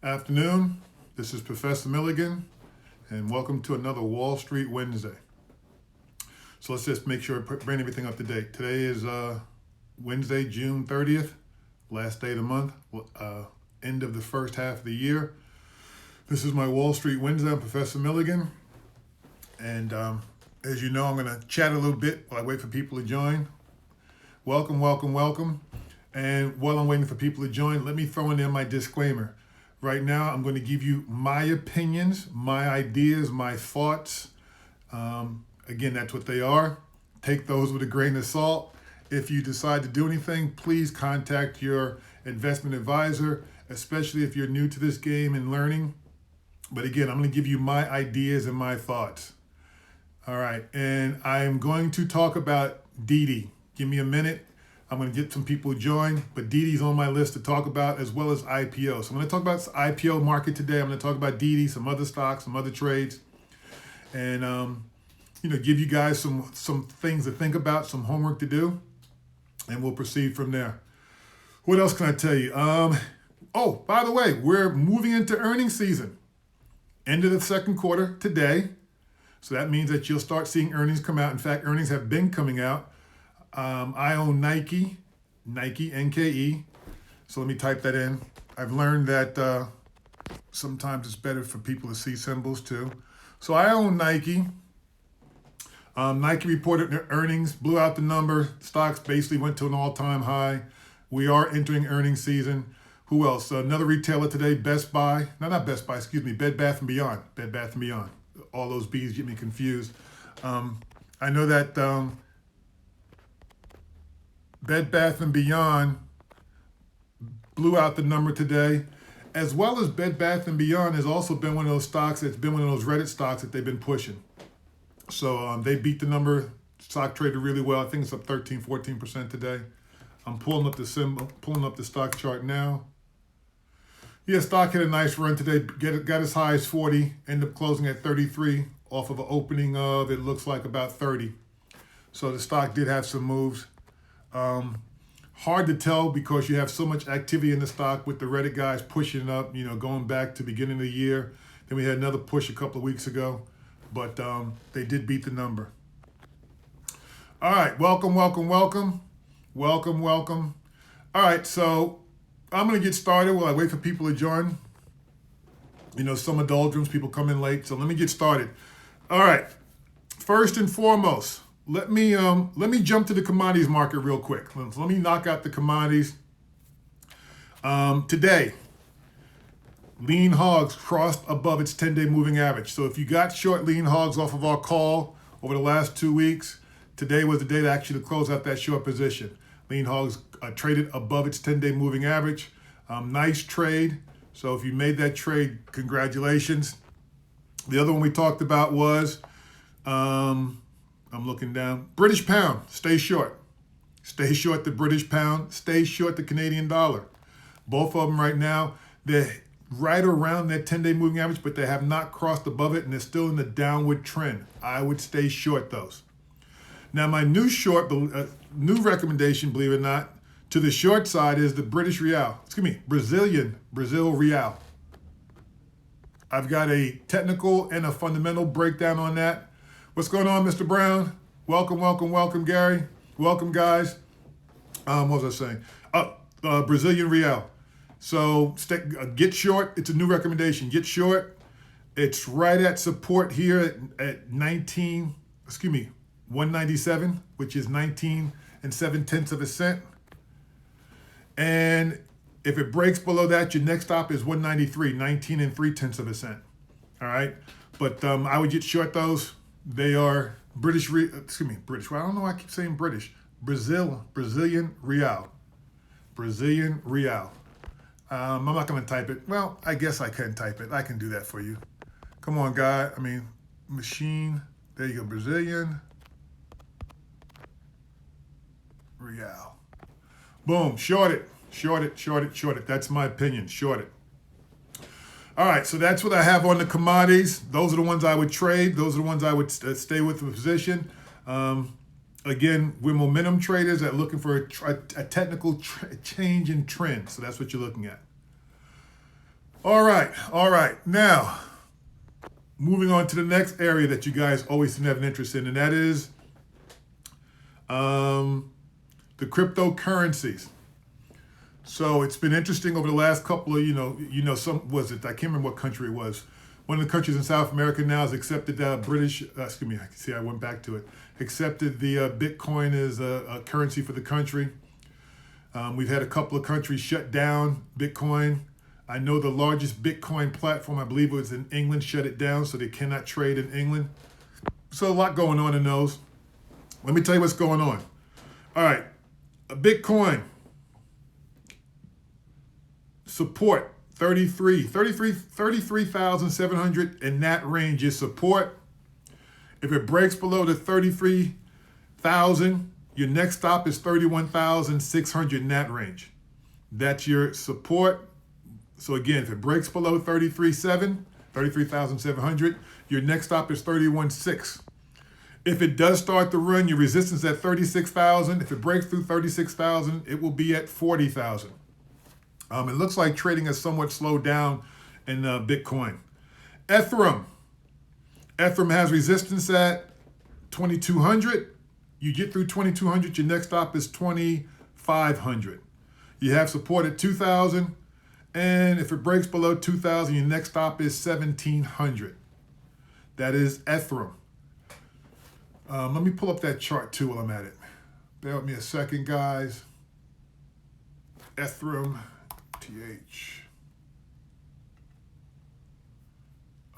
Afternoon, this is Professor Milligan, and welcome to another Wall Street Wednesday. So let's just make sure I bring everything up to date. Today is Wednesday, June 30th, last day of the month, end of the first half of the year. This is my Wall Street Wednesday. I'm Professor Milligan, and as you know, I'm going to chat a little bit while I wait for people to join. Welcome, welcome, welcome. And while I'm waiting for people to join, let me throw in there my disclaimer. Right now, I'm going to give you my opinions, my ideas, my thoughts. Again, that's what they are. Take those with a grain of salt. If you decide to do anything, please contact your investment advisor, especially if you're new to this game and learning. But again, I'm going to give you my ideas and my thoughts. All right, and I'm going to talk about DIDI. Give me a minute. I'm going to get some people to join, but DIDI's on my list to talk about, as well as IPO. So I'm going to talk about the IPO market today. I'm going to talk about DIDI, some other stocks, some other trades, and give you guys some things to think about, some homework to do, and we'll proceed from there. What else can I tell you? Oh, by the way, we're moving into earnings season. End of the second quarter today. So that means that you'll start seeing earnings come out. In fact, earnings have been coming out. I own Nike, NKE. So let me type that in. I've learned that sometimes it's better for people to see symbols too. So I own Nike. Nike reported their earnings, blew out the number. Stocks basically went to an all-time high. We are entering earnings season. Who else? Another retailer today, Best Buy. No, not Best Buy, excuse me, Bed Bath & Beyond. Bed Bath & Beyond. All those B's get me confused. I know that Bed Bath & Beyond blew out the number today, as well as Bed Bath & Beyond has also been one of those stocks that's been one of those Reddit stocks that they've been pushing. So they beat the number. Stock traded really well. I think it's up 13, 14% today. I'm pulling up the symbol, pulling up the stock chart now. Yeah, stock hit a nice run today. Got as high as 40, ended up closing at 33 off of an opening of, it looks like about 30. So the stock did have some moves. Hard to tell because you have so much activity in the stock with the Reddit guys pushing it up, going back to the beginning of the year. Then we had another push a couple of weeks ago, but they did beat the number. All right, welcome, welcome, welcome. Welcome, welcome. All right, so I'm going to get started while I wait for people to join. Some doldrums, people come in late, so let me get started. All right, first and foremost, let me jump to the commodities market real quick. Let me knock out the commodities. Today, Lean Hogs crossed above its 10-day moving average. So if you got short Lean Hogs off of our call over the last 2 weeks, today was the day to actually close out that short position. Lean Hogs traded above its 10-day moving average. Nice trade. So if you made that trade, congratulations. The other one we talked about was, I'm looking down, British pound, stay short. Stay short the British pound, stay short the Canadian dollar. Both of them right now, they're right around that 10-day moving average, but they have not crossed above it, and they're still in the downward trend. I would stay short those. Now, my new recommendation, believe it or not, to the short side is the Brazil real. I've got a technical and a fundamental breakdown on that. What's going on, Mr. Brown? Welcome, welcome, welcome, Gary. Welcome, guys. What was I saying? Brazilian real. So get short. It's a new recommendation. Get short. It's right at support here at 197, which is 19 7/10 cents. And if it breaks below that, your next stop is 193, 19 3/10 cents. All right. But I would get short those. They are British. Well, I don't know why I keep saying British. Brazilian real. Brazilian real. I'm not going to type it. Well, I guess I can type it. I can do that for you. Come on, guy. Machine. There you go. Brazilian real. Boom. Short it. Short it. Short it. Short it. That's my opinion. Short it. All right. So that's what I have on the commodities. Those are the ones I would trade. Those are the ones I would stay with the position. Again, we're momentum traders that are looking for a technical change in trend. So that's what you're looking at. All right. Now, moving on to the next area that you guys always seem to have an interest in, and that is the cryptocurrencies. So it's been interesting over the last couple of, some was it? I can't remember what country it was. One of the countries in South America now has accepted I went back to it. Accepted the Bitcoin as a currency for the country. We've had a couple of countries shut down Bitcoin. I know the largest Bitcoin platform, I believe it was in England, shut it down, so they cannot trade in England. So a lot going on in those. Let me tell you what's going on. All right, Bitcoin support 33,700 in that range is support. If it breaks below the 33,000, your next stop is 31,600 in that range. That's your support. So again, if it breaks below 33,700, your next stop is 31,600. If it does start to run, your resistance at 36,000. If it breaks through 36,000, it will be at 40,000. It looks like trading has somewhat slowed down in Bitcoin. Ethereum has resistance at 2,200. You get through 2,200, your next stop is 2,500. You have support at 2,000. And if it breaks below 2,000, your next stop is 1,700. That is Ethereum. Let me pull up that chart too while I'm at it. Bear with me a second, guys. Ethereum, TH.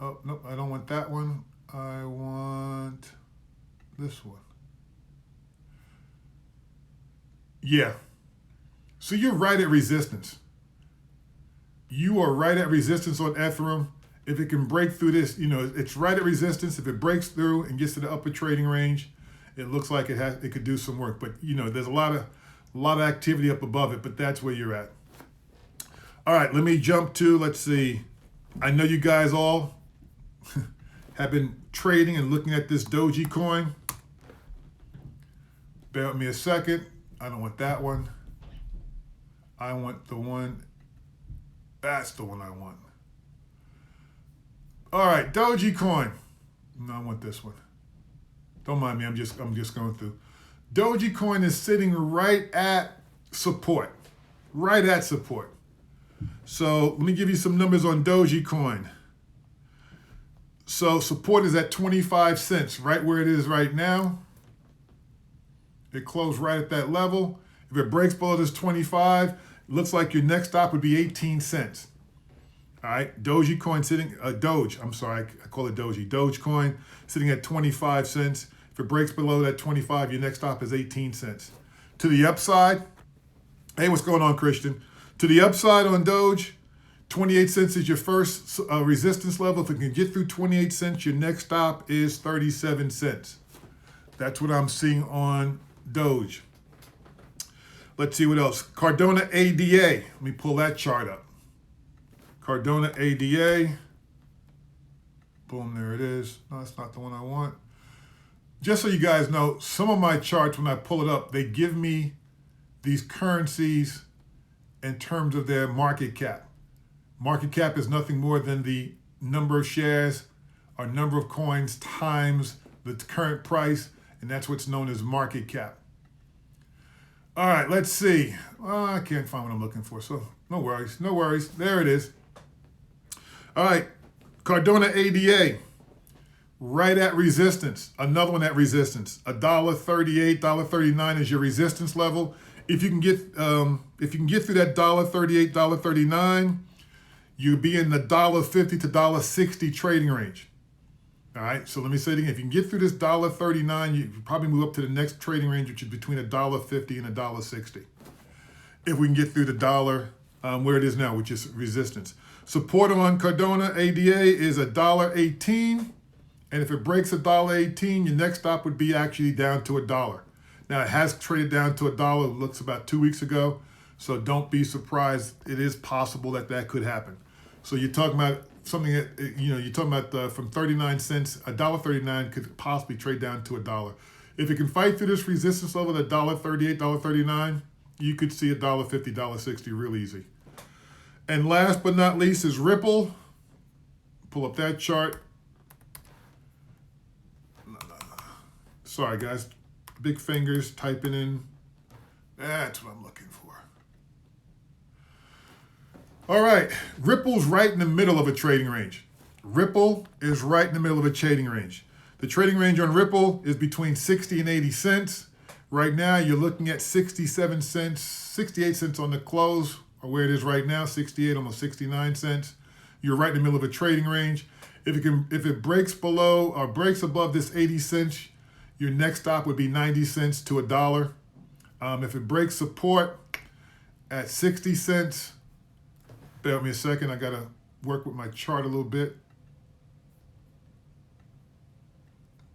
Oh, nope, I don't want that one. I want this one. Yeah. So you're right at resistance. You are right at resistance on Ethereum. If it can break through this, it's right at resistance. If it breaks through and gets to the upper trading range, it looks like it could do some work. But there's a lot of activity up above it, but that's where you're at. All right, let me jump to, let's see. I know you guys all have been trading and looking at this Doji coin. Bear with me a second. I don't want that one. I want the one. That's the one I want. All right, Doji coin. No, I want this one. Don't mind me. I'm just going through. Doji coin is sitting right at support. Right at support. So let me give you some numbers on Doji coin. So support is at 25 cents, right where it is right now. It closed right at that level. If it breaks below this 25, it looks like your next stop would be 18 cents. All right, Doji coin sitting, Doge, I'm sorry, I call it Doji. Doge coin sitting at 25 cents. If it breaks below that 25, your next stop is 18 cents. To the upside, hey, what's going on, Christian? To the upside on Doge, 28 cents is your first resistance level. If it can get through 28 cents, your next stop is 37 cents. That's what I'm seeing on Doge. Let's see what else. Cardano ADA. Let me pull that chart up. Cardano ADA. Boom, there it is. No, that's not the one I want. Just so you guys know, some of my charts, when I pull it up, they give me these currencies in terms of their market cap. Market cap is nothing more than the number of shares or number of coins times the current price, and that's what's known as market cap. All right, let's see. I can't find what I'm looking for, so no worries, no worries. There it is. All right, Cardano ADA, right at resistance. Another one at resistance. $1.38, $1.39 is your resistance level. If you can get through that $1.38, $1.39, you'll be in the $1.50 to $1.60 trading range. All right, so let me say it again. If you can get through this $1.39, you probably move up to the next trading range, which is between $1.50 and $1.60. If we can get through the dollar where it is now, which is resistance. Support on Cardano ADA is $1.18, and if it breaks $1.18, your next stop would be actually down to $1. Now it has traded down to $1. It looks about 2 weeks ago, so don't be surprised. It is possible that could happen. So you're talking about something that, you're talking about from 39 cents, $1.39 could possibly trade down to $1. If it can fight through this resistance level at $1.38, $1.39, you could see $1.50, $1.60 real easy. And last but not least is Ripple. Pull up that chart. Sorry, guys. Big fingers typing in. That's what I'm looking for. All right. Ripple's right in the middle of a trading range. Ripple is right in the middle of a trading range. The trading range on Ripple is between 60 and 80 cents. Right now, you're looking at 67 cents, 68 cents on the close, or where it is right now, 68, almost 69 cents. You're right in the middle of a trading range. If it breaks below or breaks above this 80 cents, your next stop would be 90 cents to $1. If it breaks support at 60 cents, bear with me a second, I gotta work with my chart a little bit.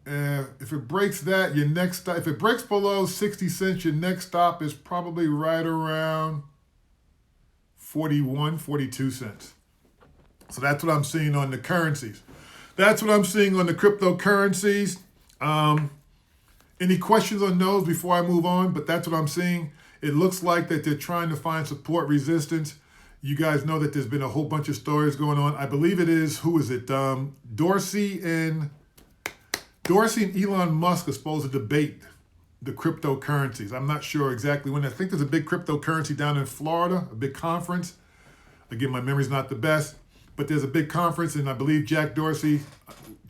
If it breaks that, your next stop, if it breaks below 60 cents, your next stop is probably right around 41, 42 cents. So that's what I'm seeing on the currencies. That's what I'm seeing on the cryptocurrencies. Any questions on those before I move on? But that's what I'm seeing. It looks like that they're trying to find support resistance. You guys know that there's been a whole bunch of stories going on. I believe it is, who is it? Dorsey and Elon Musk are supposed to debate the cryptocurrencies. I'm not sure exactly when. I think there's a big cryptocurrency down in Florida, a big conference. Again, my memory's not the best, but there's a big conference, and I believe Jack Dorsey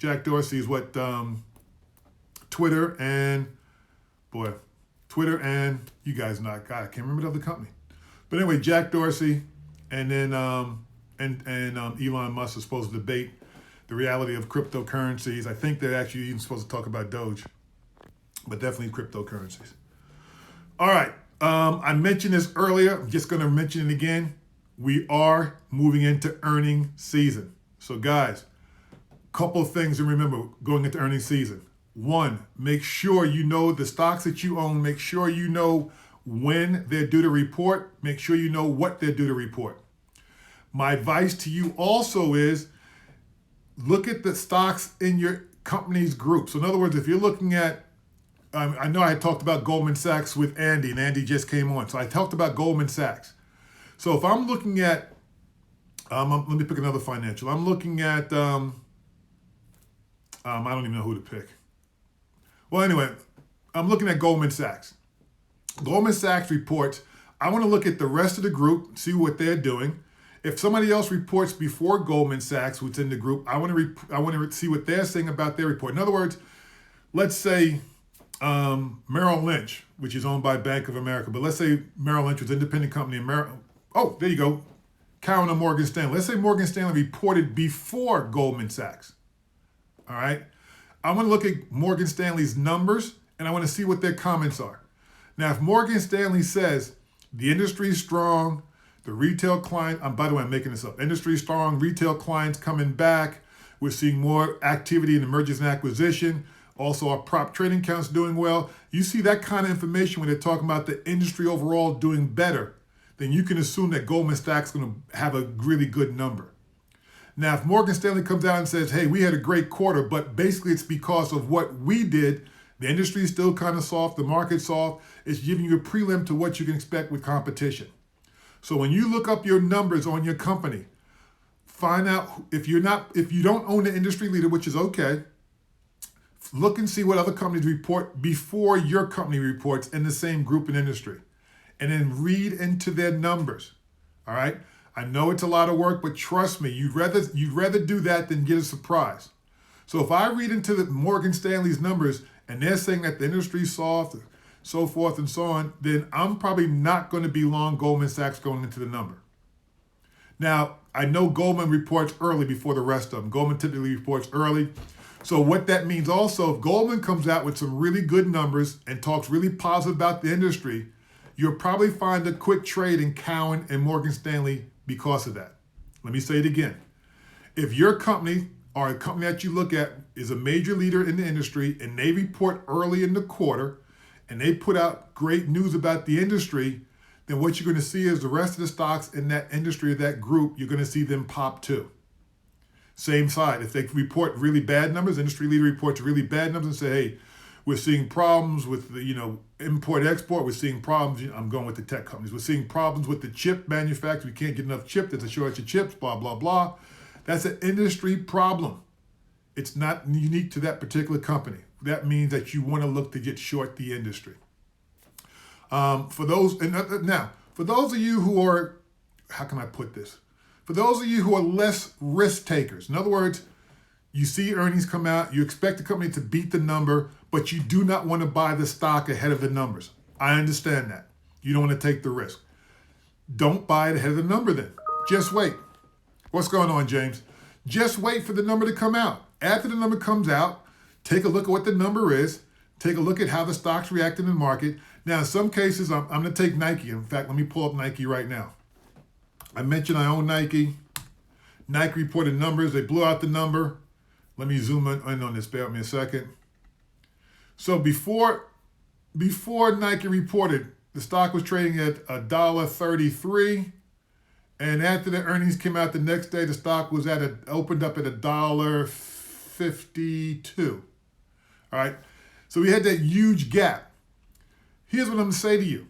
is what Twitter and you guys know, God, I can't remember the other company. But anyway, Jack Dorsey and then Elon Musk are supposed to debate the reality of cryptocurrencies. I think they're actually even supposed to talk about Doge, but definitely cryptocurrencies. All right, I mentioned this earlier. I'm just going to mention it again. We are moving into earning season. So guys, couple of things to remember going into earning season. One, make sure you know the stocks that you own. Make sure you know when they're due to report. Make sure you know what they're due to report. My advice to you also is look at the stocks in your company's group. So in other words, if you're looking at, I know I talked about Goldman Sachs with Andy, and Andy just came on. So I talked about Goldman Sachs. So if I'm looking at, let me pick another financial. I'm looking at, I don't even know who to pick. Well, anyway, I'm looking at Goldman Sachs. Goldman Sachs reports. I want to look at the rest of the group, see what they're doing. If somebody else reports before Goldman Sachs, who's in the group, I want to see what they're saying about their report. In other words, let's say Merrill Lynch, which is owned by Bank of America, but let's say Merrill Lynch was an independent company. Oh, there you go, Cowen or Morgan Stanley. Let's say Morgan Stanley reported before Goldman Sachs. All right. I want to look at Morgan Stanley's numbers, and I want to see what their comments are. Now, if Morgan Stanley says the industry is strong, the retail client, by the way, I'm making this up. Industry is strong, retail clients coming back. We're seeing more activity in mergers and acquisition. Also, our prop trading count's doing well. You see that kind of information when they're talking about the industry overall doing better, then you can assume that Goldman Sachs is going to have a really good number. Now, if Morgan Stanley comes out and says, hey, we had a great quarter, but basically it's because of what we did, the industry is still kind of soft, the market's soft, it's giving you a prelim to what you can expect with competition. So when you look up your numbers on your company, find out if you don't own the industry leader, which is okay, look and see what other companies report before your company reports in the same group and industry. And then read into their numbers, all right? I know it's a lot of work, but trust me, you'd rather do that than get a surprise. So if I read into the Morgan Stanley's numbers and they're saying that the industry's soft, so forth and so on, then I'm probably not going to be long Goldman Sachs going into the number. Now, I know Goldman reports early before the rest of them. Goldman typically reports early. So what that means also, if Goldman comes out with some really good numbers and talks really positive about the industry, you'll probably find a quick trade in Cowen and Morgan Stanley because of that. Let me say it again. If your company or a company that you look at is a major leader in the industry and they report early in the quarter and they put out great news about the industry, then what you're going to see is the rest of the stocks in that industry or that group, you're going to see them pop too. Same side. If they report really bad numbers, industry leader reports really bad numbers and say, hey, We're seeing problems with the, import-export. We're seeing problems, I'm going with the tech companies. We're seeing problems with the chip manufacturer. We can't get enough chip. There's a shortage of chips, blah, blah, blah. That's an industry problem. It's not unique to that particular company. That means that you want to look to get short the industry. For those of you who are, how can I put this? For those of you who are less risk takers, in other words, you see earnings come out, you expect the company to beat the number, but you do not want to buy the stock ahead of the numbers. I understand that. You don't want to take the risk. Don't buy it ahead of the number then. Just wait. What's going on, James? Just wait for the number to come out. After the number comes out, take a look at what the number is. Take a look at how the stock's reacting in the market. Now, in some cases, I'm going to take Nike. In fact, let me pull up Nike right now. I mentioned I own Nike. Nike reported numbers. They blew out the number. Let me zoom in on this. Bear with me a second. So before Nike reported, the stock was trading at $1.33. And after the earnings came out the next day, the stock was opened up at $1.52. All right. So we had that huge gap. Here's what I'm going to say to you.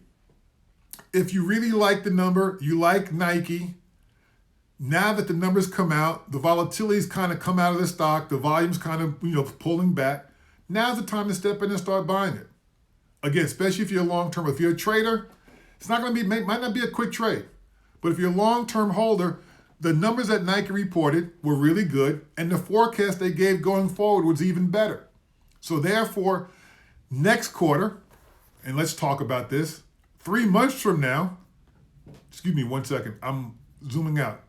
If you really like the number, you like Nike, now that the numbers come out, the volatility's kind of come out of the stock, the volume's kind of, pulling back. Now's the time to step in and start buying it. Again, especially if you're long-term. If you're a trader, it's not going to might not be a quick trade. But if you're a long-term holder, the numbers that Nike reported were really good, and the forecast they gave going forward was even better. So therefore, next quarter, and let's talk about this, 3 months from now, excuse me 1 second, I'm zooming out.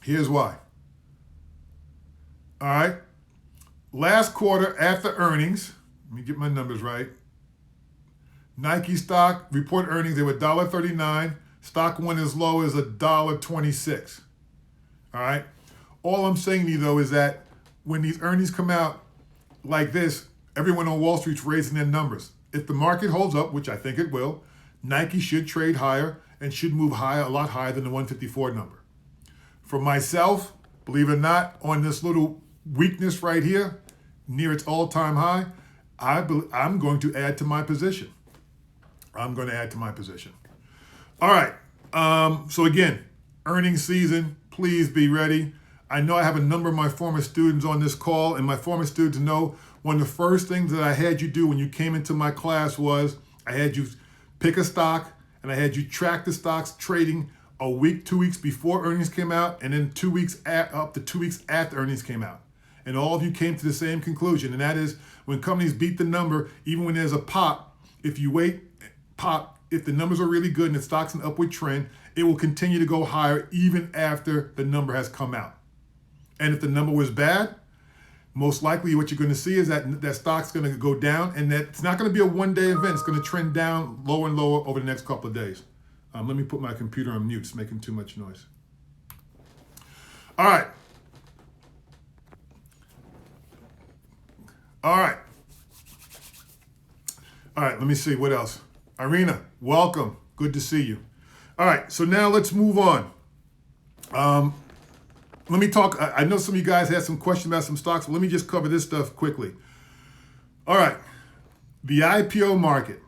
Here's why. All right. Last quarter after earnings, let me get my numbers right. Nike stock report earnings, they were $1.39. Stock went as low as $1.26. All right. All I'm saying to you, though, is that when these earnings come out like this, everyone on Wall Street's raising their numbers. If the market holds up, which I think it will, Nike should trade higher and should move higher, a lot higher than the 154 number. For myself, believe it or not, on this little weakness right here, near its all-time high, I'm going to add to my position. I'm going to add to my position. All right. So again, earnings season, please be ready. I know I have a number of my former students on this call, and my former students know one of the first things that I had you do when you came into my class was I had you pick a stock, and I had you track the stocks trading a week, 2 weeks before earnings came out, and then 2 weeks up to 2 weeks after earnings came out. And all of you came to the same conclusion, and that is when companies beat the number, even when there's a pop, if you wait, if the numbers are really good and the stock's an upward trend, it will continue to go higher even after the number has come out. And if the number was bad, most likely what you're going to see is that stock's going to go down, and that it's not going to be a one-day event. It's going to trend down lower and lower over the next couple of days. Let me put my computer on mute. It's making too much noise. All right. All right. All right, let me see. What else? Irina, welcome. Good to see you. All right, so now let's move on. Let me talk. I know some of you guys had some questions about some stocks, but let me just cover this stuff quickly. All right, the IPO market.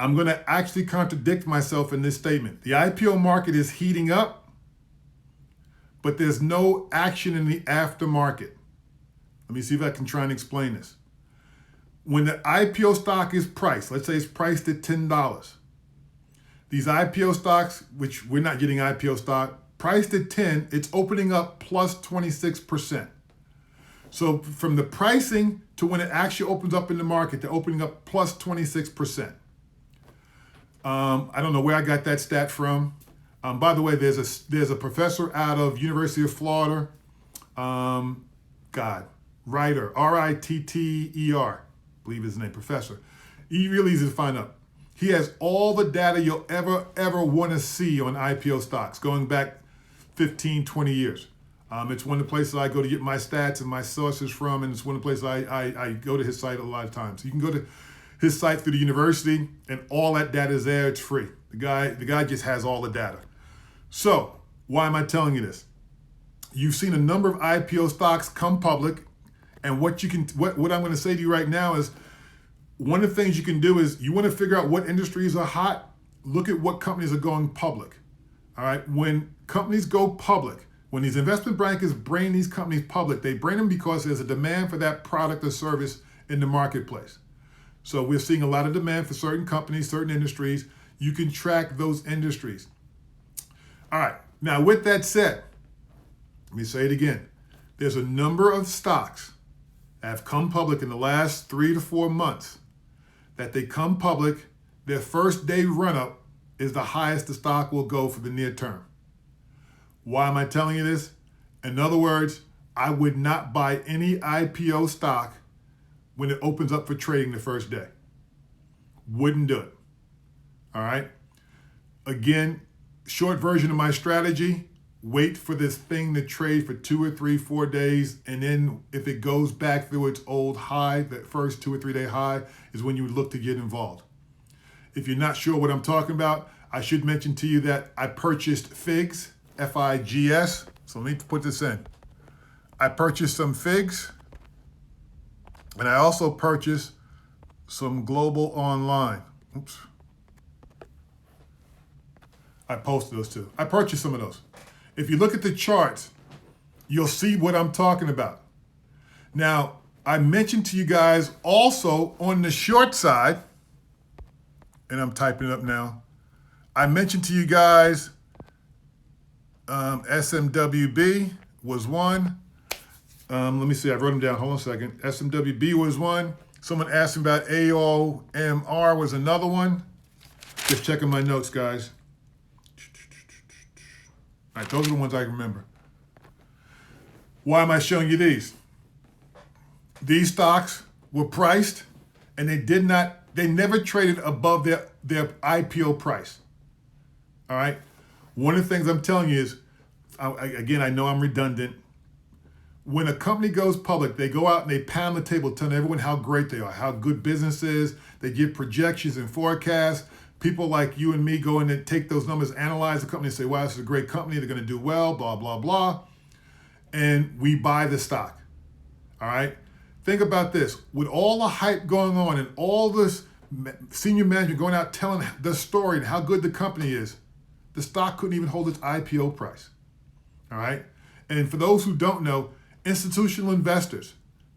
I'm going to actually contradict myself in this statement. The IPO market is heating up, but there's no action in the aftermarket. Let me see if I can try and explain this. When the IPO stock is priced, let's say it's priced at $10. These IPO stocks, which we're not getting IPO stock, priced at 10, it's opening up plus 26%. So from the pricing to when it actually opens up in the market, they're opening up plus 26%. I don't know where I got that stat from. By the way, there's a professor out of University of Florida, Ritter, R-I-T-T-E-R, I believe his name, professor. He really easy to find out. He has all the data you'll ever want to see on IPO stocks going back 15, 20 years. It's one of the places I go to get my stats and my sources from, and it's one of the places I go to his site a lot of times. You can go to his site through the university, and all that data is there. It's free. The guy just has all the data. So why am I telling you this? You've seen a number of IPO stocks come public, And what I'm going to say to you right now is, one of the things you can do is, you want to figure out what industries are hot, look at what companies are going public. All right, when companies go public, when these investment bankers bring these companies public, they bring them because there's a demand for that product or service in the marketplace. So we're seeing a lot of demand for certain companies, certain industries. You can track those industries. All right, now with that said, let me say it again. There's a number of stocks that have come public in the last 3 to 4 months that they come public, their first day run-up is the highest the stock will go for the near term. Why am I telling you this? In other words, I would not buy any IPO stock when it opens up for trading the first day. Wouldn't do it. All right? Again, short version of my strategy, wait for this thing to trade for 2 or 3, 4 days, and then if it goes back through its old high, that first 2 or 3 day high, is when you would look to get involved. If you're not sure what I'm talking about, I should mention to you that I purchased FIGS, F-I-G-S. So let me put this in. I purchased some FIGS, and I also purchased some Global Online. Oops. I posted those too. I purchased some of those. If you look at the charts, you'll see what I'm talking about. Now, I mentioned to you guys also on the short side, and I'm typing it up now, I mentioned to you guys SMWB was one. Let me see, I wrote them down, hold on a second. SMWB was one. Someone asked me about AOMR was another one. Just checking my notes, guys. All right, those are the ones I remember. Why am I showing you these? These stocks were priced and they never traded above their IPO price. All right. One of the things I'm telling you is, again, I know I'm redundant. When a company goes public, they go out and they pound the table telling everyone how great they are, how good business is. They give projections and forecasts. People like you and me go in and take those numbers, analyze the company and say, wow, this is a great company. They're going to do well, blah, blah, blah. And we buy the stock. All right. Think about this. With all the hype going on and all this senior management going out telling the story and how good the company is, the stock couldn't even hold its IPO price. All right. And for those who don't know, institutional investors,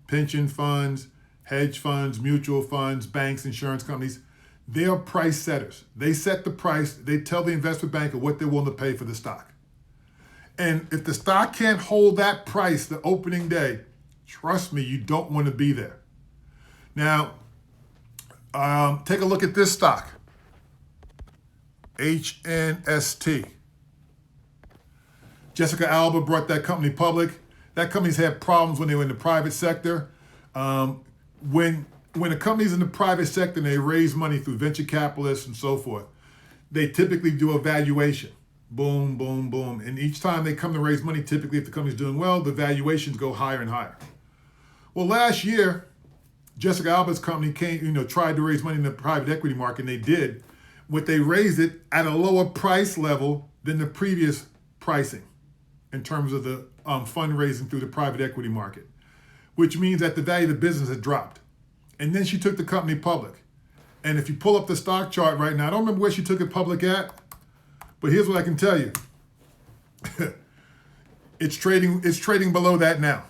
pension funds, hedge funds, mutual funds, banks, insurance companies, they are price setters. They set the price. They tell the investment banker what they're willing to pay for the stock. And if the stock can't hold that price the opening day, trust me, you don't want to be there. Now, take a look at this stock, HNST. Jessica Alba brought that company public. That company's had problems when they were in the private sector. When a company's in the private sector and they raise money through venture capitalists and so forth, they typically do a valuation. Boom, boom, boom. And each time they come to raise money, typically if the company's doing well, the valuations go higher and higher. Well, last year, Jessica Alba's company tried to raise money in the private equity market, and they did. But they raised it at a lower price level than the previous pricing in terms of the fundraising through the private equity market, which means that the value of the business had dropped. And then she took the company public. And if you pull up the stock chart right now, I don't remember where she took it public at, but here's what I can tell you. It's trading below that now.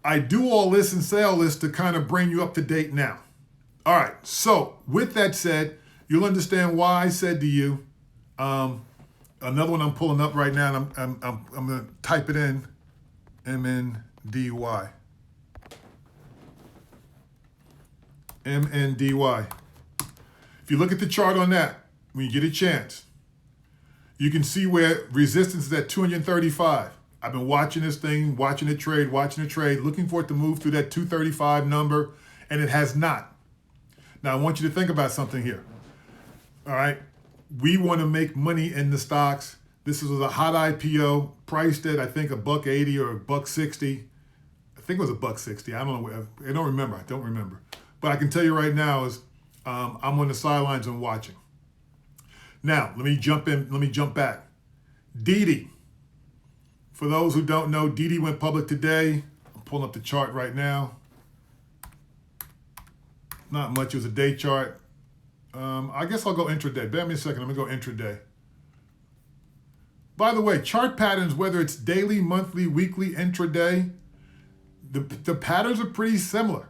I do all this and say all this to kind of bring you up to date now. All right, so with that said, you'll understand why I said to you, another one I'm pulling up right now, and I'm going to type it in, MNDY. MNDY. If you look at the chart on that, when you get a chance, you can see where resistance is at 235. I've been watching this thing, watching it trade, looking for it to move through that 235 number, and it has not. Now, I want you to think about something here. All right. We want to make money in the stocks. This was a hot IPO, priced at, I think, $1.80 or $1.60. I think it was $1.60. I don't know. I don't remember. But I can tell you right now is I'm on the sidelines and watching. Now, let me jump back. DIDI. For those who don't know, DIDI went public today. I'm pulling up the chart right now. Not much. It was a day chart. I guess I'll go intraday. Bear me a second. I'm going to go intraday. By the way, chart patterns, whether it's daily, monthly, weekly, intraday, the patterns are pretty similar.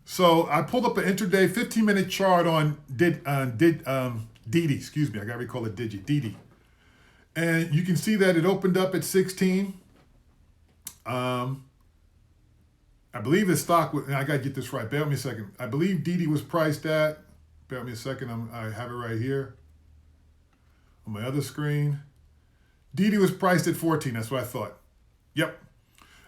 So I pulled up an intraday 15-minute chart on DIDI. Excuse me. I got to recall it DIDI. And you can see that it opened up at 16. I believe the stock, I got to get this right. Bear with me a second. I believe DIDI was priced at, bear with me a second. I have it right here on my other screen. DIDI was priced at 14. That's what I thought. Yep.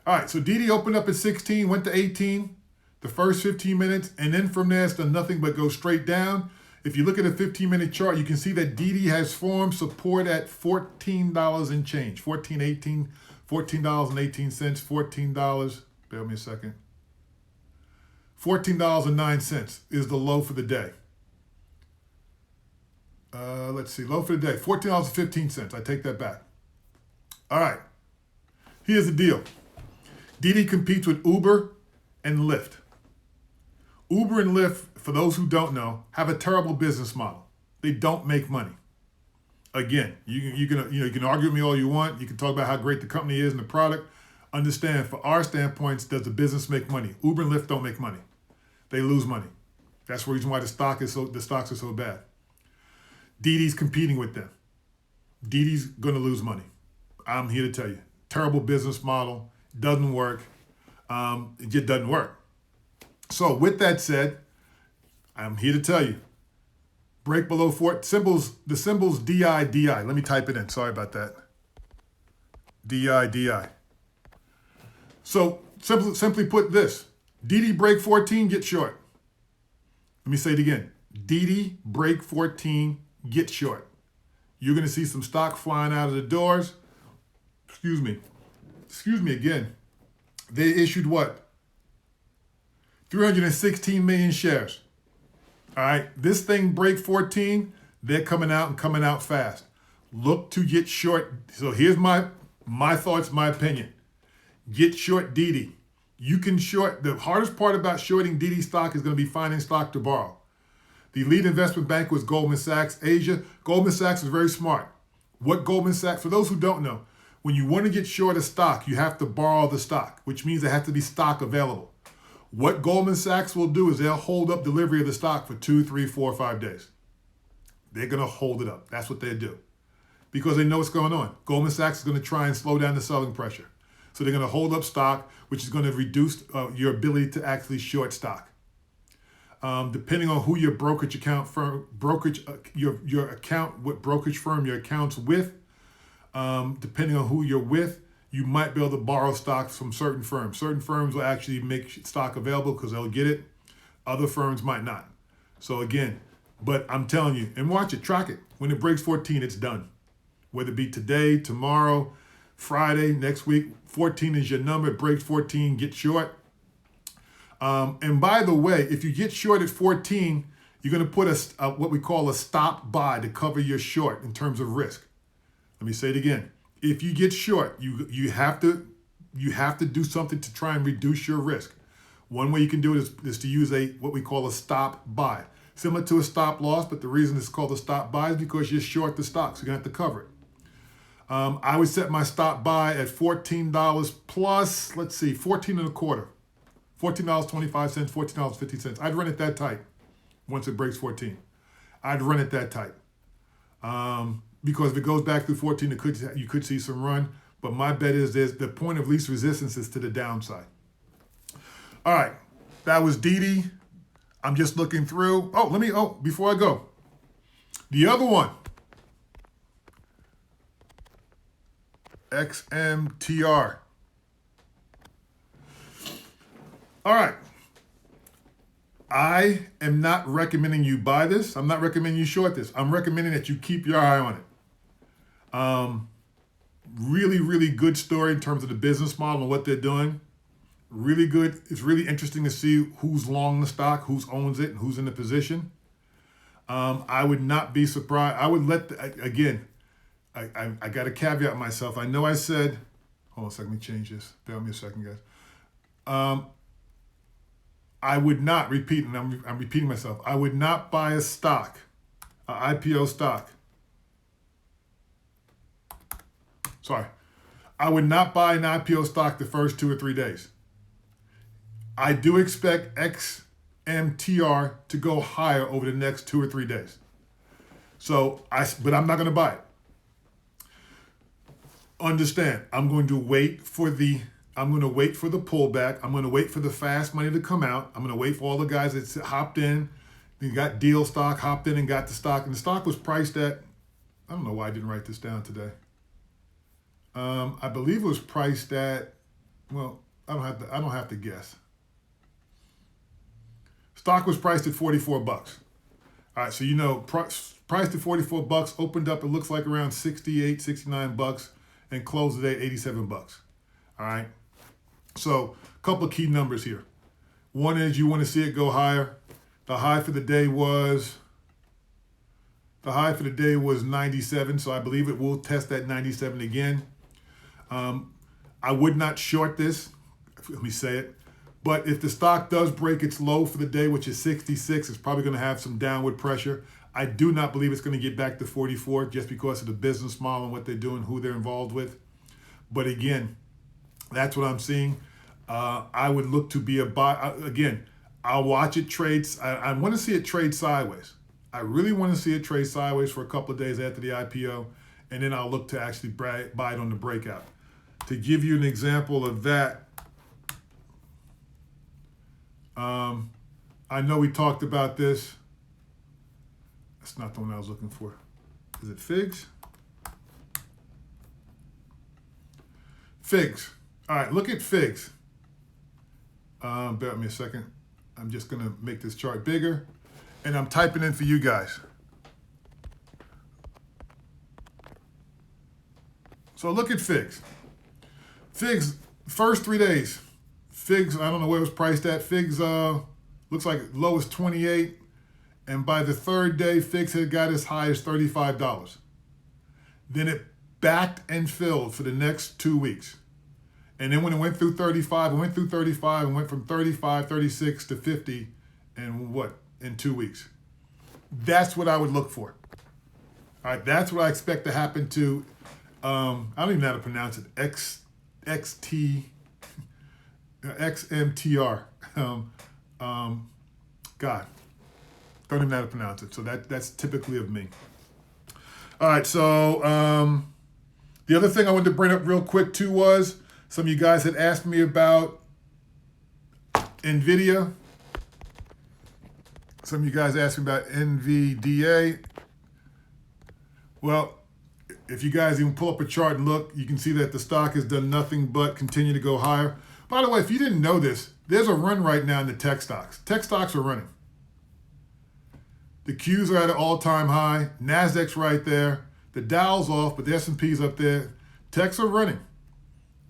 All right. So DIDI opened up at 16, went to 18, the first 15 minutes. And then from there, it's done nothing but go straight down. If you look at a 15-minute chart, you can see that DIDI has formed support at $14 and change. $14.18, $14.18, bear with me a second. $14.09 is the low for the day. Let's see, low for the day, $14.15. I take that back. All right, here's the deal. DIDI competes with Uber and Lyft. Uber and Lyft, for those who don't know, have a terrible business model. They don't make money. Again, you can argue with me all you want. You can talk about how great the company is and the product. Understand, for our standpoints, does the business make money? Uber and Lyft don't make money. They lose money. That's the reason why the stocks are so bad. DIDI's competing with them. DIDI's going to lose money. I'm here to tell you. Terrible business model. Doesn't work. It just doesn't work. So with that said, I'm here to tell you. Break below 4 symbols. The symbol's DIDI. Let me type it in. Sorry about that. DIDI. So simply put this. DIDI break 14, get short. Let me say it again. DIDI break 14, get short. You're going to see some stock flying out of the doors. Excuse me again. They issued what? 316 million shares. All right, this thing break 14, they're coming out fast. Look to get short. So here's my thoughts, my opinion. Get short DIDI. You can short. The hardest part about shorting DIDI stock is going to be finding stock to borrow. The lead investment bank was Goldman Sachs Asia. Goldman Sachs is very smart. What Goldman Sachs, for those who don't know, when you want to get short a stock, you have to borrow the stock, which means there has to be stock available. What Goldman Sachs will do is they'll hold up delivery of the stock for 2, 3, 4, 5 days. They're going to hold it up. That's what they do because they know what's going on. Goldman Sachs is going to try and slow down the selling pressure. So they're going to hold up stock, which is going to reduce your ability to actually short stock. Depending on who your brokerage account firm, your account, what brokerage firm your account's with, depending on who you're with, you might be able to borrow stocks from certain firms. Certain firms will actually make stock available because they'll get it. Other firms might not. So again, but I'm telling you, and watch it, track it. When it breaks 14, it's done. Whether it be today, tomorrow, Friday, next week, 14 is your number. It breaks 14, get short. And by the way, if you get short at 14, you're going to put what we call a stop buy to cover your short in terms of risk. Let me say it again. If you get short, you have to do something to try and reduce your risk. One way you can do it is to use what we call a stop buy, similar to a stop loss, but the reason it's called a stop buy is because you're short the stock, so you're gonna have to cover it. I would set my stop buy at $14 plus, let's see, 14 and a quarter, $14.25, $14.50. I'd run it that tight once it breaks 14. I'd run it that tight. Because if it goes back through 14, you could see some run. But my bet is the point of least resistance is to the downside. All right, that was DIDI. I'm just looking through. Before I go, the other one, XMTR. All right. I am not recommending you buy this. I'm not recommending you short this. I'm recommending that you keep your eye on it. Really, really good story in terms of the business model and what they're doing. Really good. It's really interesting to see who's long the stock, who owns it, and who's in the position. I would not be surprised. I would I got to caveat myself. I know I said, hold on a second, let me change this. Bear with me a second, guys. I would not repeat, and I'm repeating myself. I would not buy a stock, an IPO stock. Sorry. I would not buy an IPO stock the first 2 or 3 days. I do expect XMTR to go higher over the next 2 or 3 days. But I'm not going to buy it. Understand, I'm going to wait for the pullback. I'm going to wait for the fast money to come out. I'm going to wait for all the guys that hopped in. They got deal stock, hopped in and got the stock. And the stock was priced at, I don't know why I didn't write this down today. I believe it was priced at, well, I don't have to guess. Stock was priced at 44 bucks. All right, so you know, priced at 44 bucks, opened up, it looks like around 68, 69 bucks, and closed today at 87 bucks. All right. So a couple of key numbers here. One is you want to see it go higher. The high for the day was 97, so I believe it will test that 97 again. I would not short this, let me say it, but if the stock does break its low for the day, which is 66, it's probably going to have some downward pressure. I do not believe it's going to get back to 44 just because of the business model and what they're doing, who they're involved with. But again, that's what I'm seeing. I would look to be a buy. Again, I'll watch it trades. I want to see it trade sideways. I really want to see it trade sideways for a couple of days after the IPO, and then I'll look to actually buy it on the breakout. To give you an example of that, I know we talked about this. That's not the one I was looking for. Is it FIGS? FIGS. All right, look at FIGS. Bear with me a second. I'm just going to make this chart bigger, and I'm typing in for you guys. So look at FIGS. FIGS, first 3 days. FIGS, I don't know where it was priced at. FIGS looks like low as 28. And by the third day, FIGS had got as high as $35. Then it backed and filled for the next 2 weeks. And then when it went through 35, it went through 35 and went from 35, 36 to 50 in 2 weeks. That's what I would look for. All right, that's what I expect to happen to, I don't even know how to pronounce it, XMTR. God, don't even know how to pronounce it. So that's typically of me. All right, so the other thing I wanted to bring up real quick too was some of you guys had asked me about NVIDIA. Some of you guys asked me about NVDA. Well, if you guys even pull up a chart and look, you can see that the stock has done nothing but continue to go higher. By the way, if you didn't know this, there's a run right now in the tech stocks. Tech stocks are running. The Qs are at an all-time high. NASDAQ's right there. The Dow's off, but the S&P's up there. Techs are running.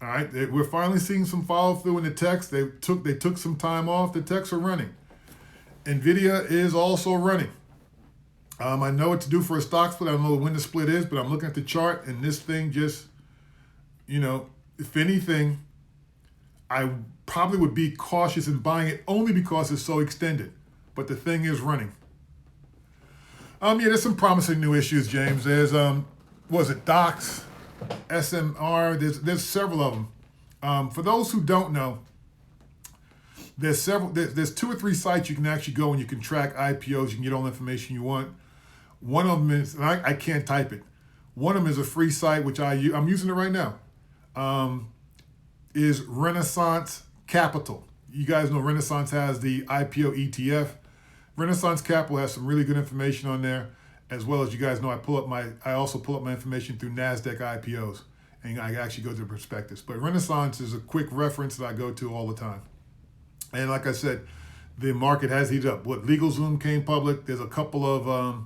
All right, we're finally seeing some follow-through in the techs. They took some time off. The techs are running. NVIDIA is also running. I know what to do for a stock split. I don't know when the split is, but I'm looking at the chart, and this thing just, if anything, I probably would be cautious in buying it only because it's so extended. But the thing is running. There's some promising new issues, James. There's DOCS, SMR. There's several of them. For those who don't know, there's 2 or 3 sites you can actually go and you can track IPOs. You can get all the information you want. One of them is, and I can't type it. One of them is a free site, which I'm using it right now. Is Renaissance Capital. You guys know Renaissance has the IPO ETF. Renaissance Capital has some really good information on there, as well as you guys know I also pull up my information through NASDAQ IPOs, and I actually go to the prospectus. But Renaissance is a quick reference that I go to all the time. And like I said, the market has heated up. LegalZoom came public. There's a couple of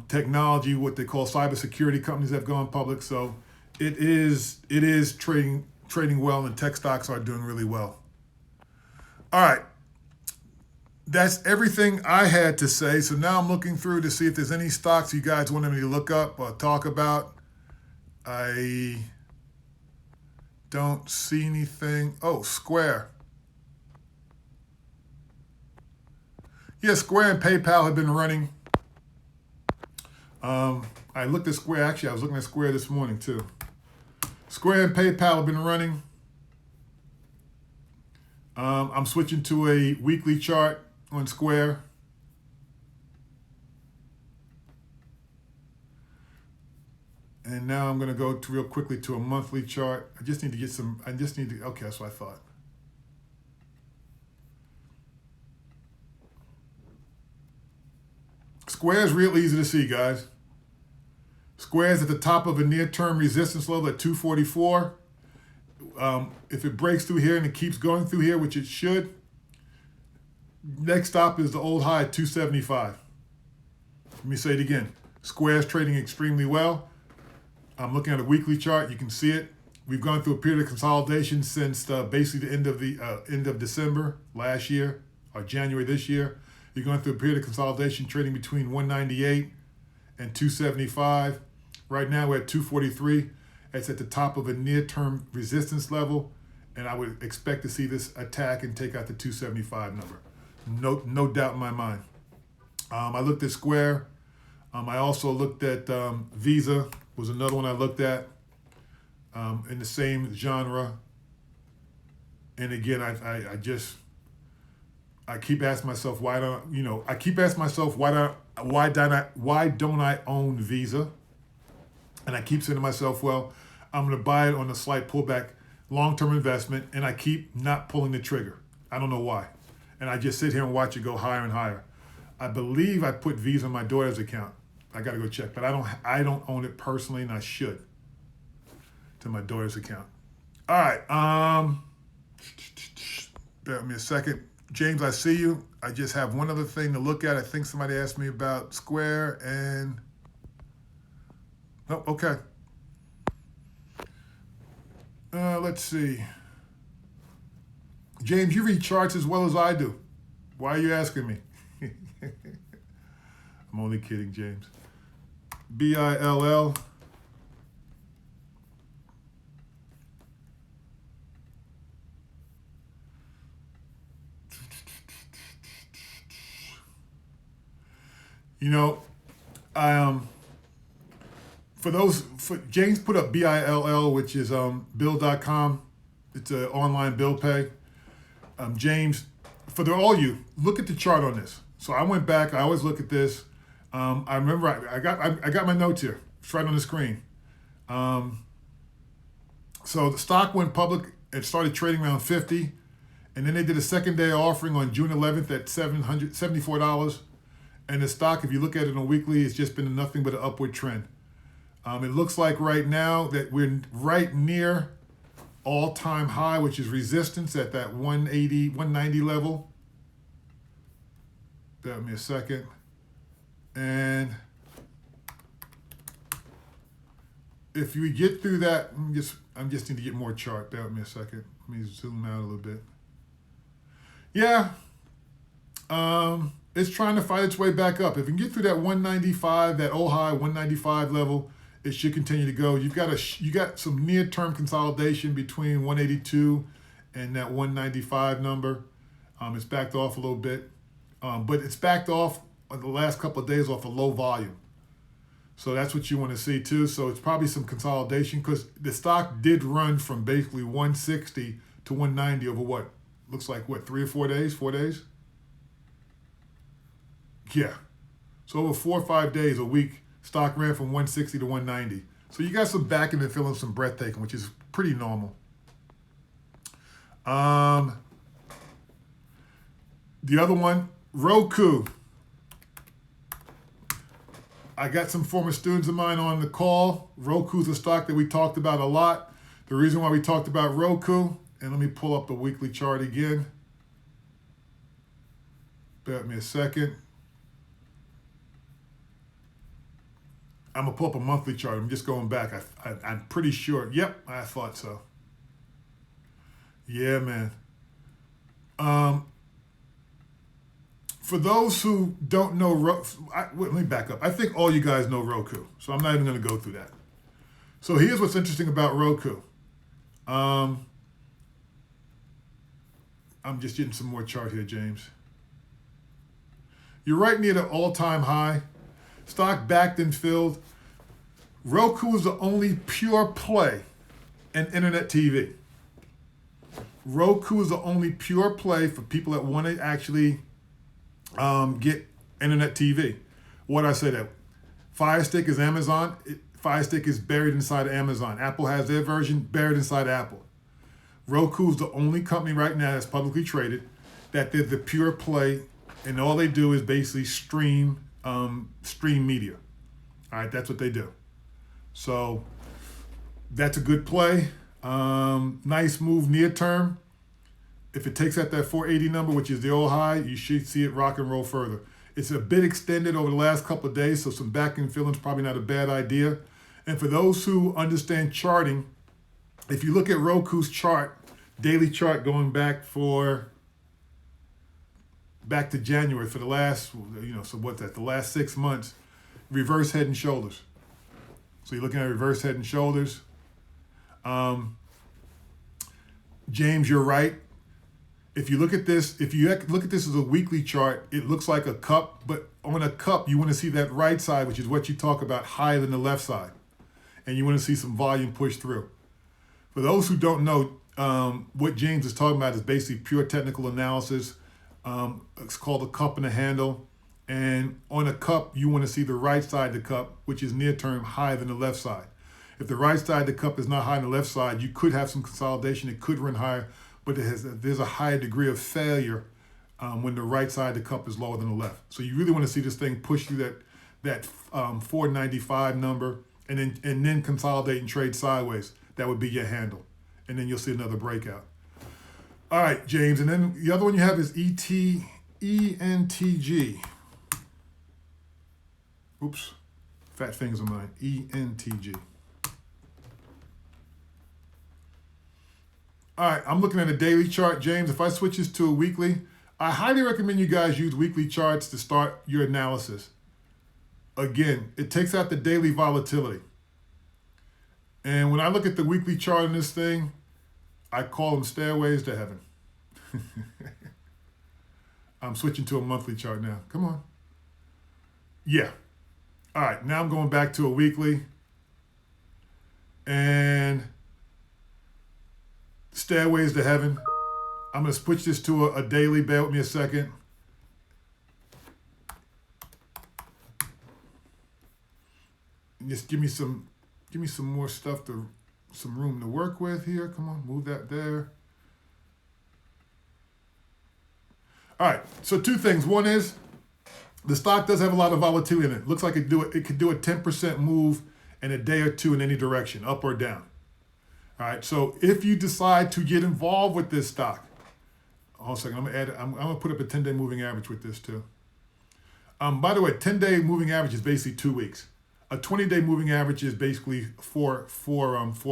technology, what they call cybersecurity companies that have gone public. So it is trading well, and tech stocks are doing really well. All right. That's everything I had to say. So now I'm looking through to see if there's any stocks you guys wanted me to look up or talk about. I don't see anything. Oh, Square. Yeah, Square and PayPal have been running. I looked at Square. Actually, I was looking at Square this morning too. Square and PayPal have been running. I'm switching to a weekly chart on Square. And now I'm going to go to real quickly to a monthly chart. I just need to get some, okay, that's what I thought. Square is real easy to see, guys. Square is at the top of a near-term resistance level at 244. If it breaks through here and it keeps going through here, which it should, next stop is the old high at 275. Let me say it again. Square is trading extremely well. I'm looking at a weekly chart. You can see it. We've gone through a period of consolidation since basically the end of December last year or January this year. You're going through a period of consolidation trading between 198 and 275. Right now we're at 243. It's at the top of a near-term resistance level, and I would expect to see this attack and take out the 275 number. No doubt in my mind. I looked at Square. I also looked at Visa. Was another one I looked at in the same genre. And again, I keep asking myself why don't I own Visa? And I keep saying to myself, well, I'm going to buy it on a slight pullback, long-term investment, and I keep not pulling the trigger. I don't know why. And I just sit here and watch it go higher and higher. I believe I put Visa on my daughter's account. I got to go check, but I don't own it personally, and I should, to my daughter's account. All right. Bear with me a second. James, I see you. I just have one other thing to look at. I think somebody asked me about Square and... Oh, okay. Let's see. James, you read charts as well as I do. Why are you asking me? I'm only kidding, James. BILL. You know, James put up BILL, which is bill.com. It's an online bill pay. James, for all you, look at the chart on this. So I went back. I always look at this. I remember I got my notes here. It's right on the screen. So the stock went public. It started trading around 50, and then they did a second day offering on June 11th at $774. And the stock, if you look at it on a weekly, it's just been nothing but an upward trend. It looks like right now that we're right near all-time high, which is resistance at that 180, 190 level. Bear with me a second. And if you get through that, I just need to get more chart. Bear with me a second. Let me zoom out a little bit. Yeah. It's trying to fight its way back up. If you can get through that 195, that old high 195 level, it should continue to go. You got some near-term consolidation between 182 and that 195 number. It's backed off a little bit, but it's backed off the last couple of days off a low volume. So that's what you want to see too. So it's probably some consolidation because the stock did run from basically 160 to 190 over what looks like 3 or 4 days, 4 days. Yeah. So over 4 or 5 days, a week, stock ran from 160 to 190. So you got some backing and feeling some breathtaking, which is pretty normal. The other one, Roku. I got some former students of mine on the call. Roku's a stock that we talked about a lot. The reason why we talked about Roku, and let me pull up the weekly chart again. Bear with me a second. I'm going to pull up a monthly chart. I'm just going back. I'm pretty sure. Yep, I thought so. Yeah, man. For those who don't know, let me back up. I think all you guys know Roku, so I'm not even going to go through that. So here's what's interesting about Roku. I'm just getting some more chart here, James. You're right near the all-time high. Stock backed and filled. Roku is the only pure play in internet TV. Roku is the only pure play for people that want to actually get internet TV. What I say that? Fire Stick is Amazon. Fire Stick is buried inside Amazon. Apple has their version buried inside Apple. Roku is the only company right now that's publicly traded that they're the pure play, and all they do is basically stream media. All right, that's what they do. So that's a good play. Nice move near term. If it takes out that 480 number, which is the old high, you should see it rock and roll further. It's a bit extended over the last couple of days, so some back and filling is probably not a bad idea. And for those who understand charting, if you look at Roku's chart, daily chart going back to January for the last, so what's that? The last 6 months, reverse head and shoulders. So you're looking at reverse head and shoulders. James, you're right. If you look at this, as a weekly chart, it looks like a cup, but on a cup, you want to see that right side, which is what you talk about, higher than the left side. And you want to see some volume push through. For those who don't know, what James is talking about is basically pure technical analysis. It's called a cup and a handle. And on a cup, you want to see the right side of the cup, which is near term higher than the left side. If the right side of the cup is not higher than the left side, you could have some consolidation. It could run higher, but there's a higher degree of failure when the right side of the cup is lower than the left. So you really want to see this thing push through that 495 number and then consolidate and trade sideways. That would be your handle. And then you'll see another breakout. All right, James. And then the other one you have is ENTG. Oops, fat fingers of mine. ENTG. All right, I'm looking at a daily chart, James. If I switch this to a weekly, I highly recommend you guys use weekly charts to start your analysis. Again, it takes out the daily volatility. And when I look at the weekly chart in this thing, I call them stairways to heaven. I'm switching to a monthly chart now. Come on. Yeah. All right, now I'm going back to a weekly. And stairways to heaven. I'm going to switch this to a daily. Bear with me a second. And just give me some more stuff some room to work with here. Come on, move that there. All right, so two things. One is the stock does have a lot of volatility in it. Looks like it could do a 10% move in a day or two in any direction, up or down. All right, so if you decide to get involved with this stock, hold on a second, I'm gonna put up a 10-day moving average with this too. By the way, 10-day moving average is basically 2 weeks. A 20-day moving average is basically four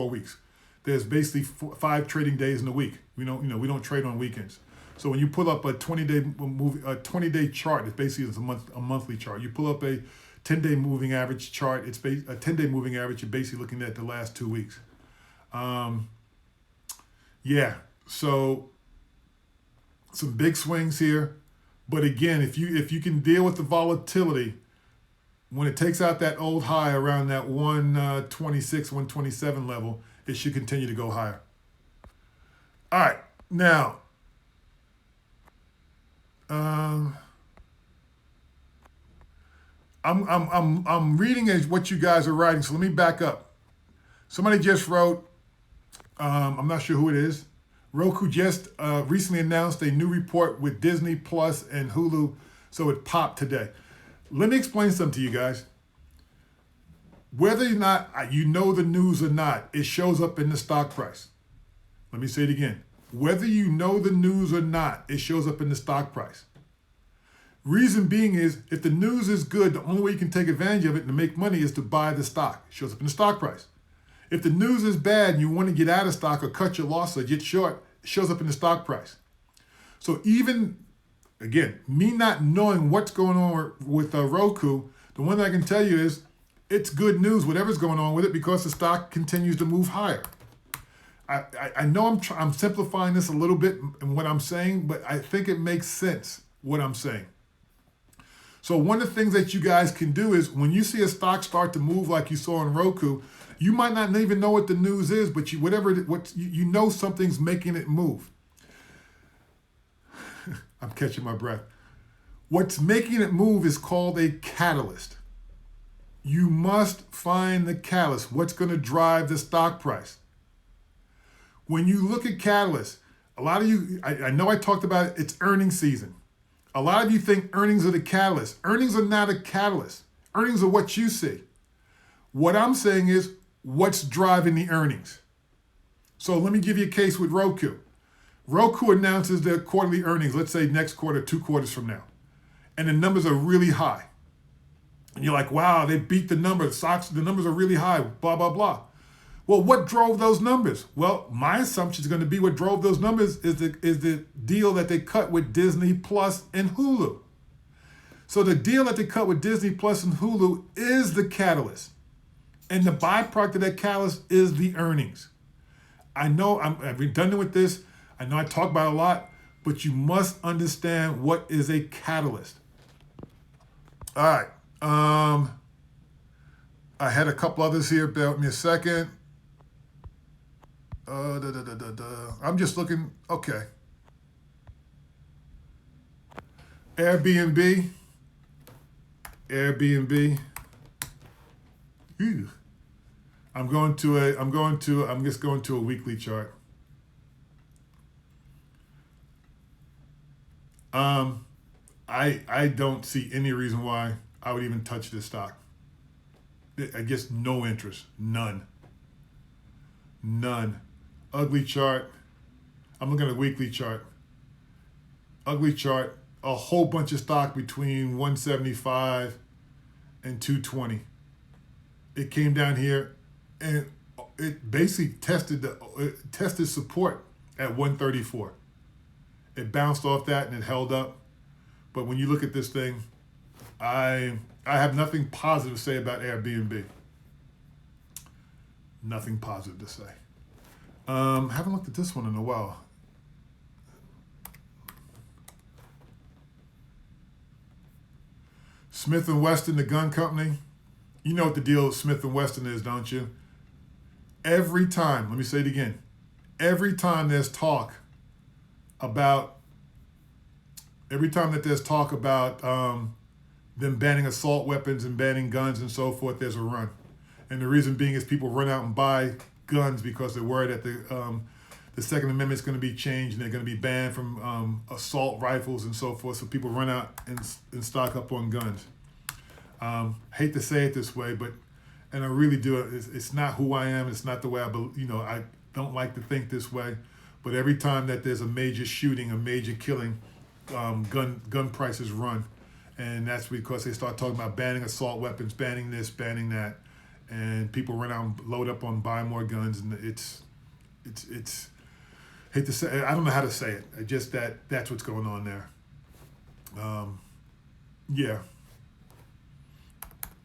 weeks. There's basically 5 trading days in a week. We don't trade on weekends. So when you pull up a 20-day chart, it's basically a monthly chart. You pull up a 10-day moving average chart. It's a 10-day moving average. You're basically looking at the last 2 weeks. So some big swings here. But again, if you can deal with the volatility, when it takes out that old high around that 126, 127 level, it should continue to go higher. All right, now, I'm reading what you guys are writing, so let me back up. Somebody just wrote, I'm not sure who it is. Roku just recently announced a new report with Disney Plus and Hulu, so it popped today. Let me explain something to you guys. Whether or not you know the news or not, it shows up in the stock price. Let me say it again. Whether you know the news or not, it shows up in the stock price. Reason being is, if the news is good, the only way you can take advantage of it and to make money is to buy the stock. It shows up in the stock price. If the news is bad and you want to get out of stock or cut your loss or get short, it shows up in the stock price. So even, again, me not knowing what's going on with Roku, the one thing I can tell you is it's good news, whatever's going on with it, because the stock continues to move higher. I know I'm simplifying this a little bit in what I'm saying, but I think it makes sense what I'm saying. So one of the things that you guys can do is when you see a stock start to move like you saw in Roku, you might not even know what the news is, but you know something's making it move. I'm catching my breath. What's making it move is called a catalyst. You must find the catalyst. What's going to drive the stock price? When you look at catalysts, a lot of you, I know I talked about it, it's earnings season. A lot of you think earnings are the catalyst. Earnings are not a catalyst. Earnings are what you see. What I'm saying is what's driving the earnings. So let me give you a case with Roku. Roku announces their quarterly earnings, let's say next quarter, 2 quarters from now. And the numbers are really high. And you're like, wow, they beat the numbers. The numbers are really high, blah, blah, blah. Well, what drove those numbers? Well, my assumption is going to be what drove those numbers is the deal that they cut with Disney Plus and Hulu. So the deal that they cut with Disney Plus and Hulu is the catalyst. And the byproduct of that catalyst is the earnings. I know I'm redundant with this. I know I talk about it a lot, but you must understand what is a catalyst. All right. I had a couple others here. Bear with me a second. I'm just looking. Okay. Airbnb. Ew. I'm just going to a weekly chart. I don't see any reason why I would even touch this stock. I guess no interest, none. Ugly chart. I'm looking at a weekly chart. Ugly chart. A whole bunch of stock between 175 and 220. It came down here and it basically tested support at 134. It bounced off that and it held up. But when you look at this thing, I have nothing positive to say about Airbnb. Nothing positive to say. Haven't looked at this one in a while. Smith & Wesson, the gun company. You know what the deal with Smith & Wesson is, don't you? Every time, let me say it again. Every time that there's talk about them banning assault weapons and banning guns and so forth, there's a run. And the reason being is people run out and buy guns because they're worried that the Second Amendment is going to be changed and they're going to be banned from assault rifles and so forth. So people run out and stock up on guns. Hate to say it this way, and I really do. It's not who I am. It's not the way I don't like to think this way. But every time that there's a major shooting, a major killing, gun prices run. And that's because they start talking about banning assault weapons, banning this, banning that. And people run out and load up on buying more guns. And it's hate to say, I don't know how to say it. Just that's what's going on there. Yeah.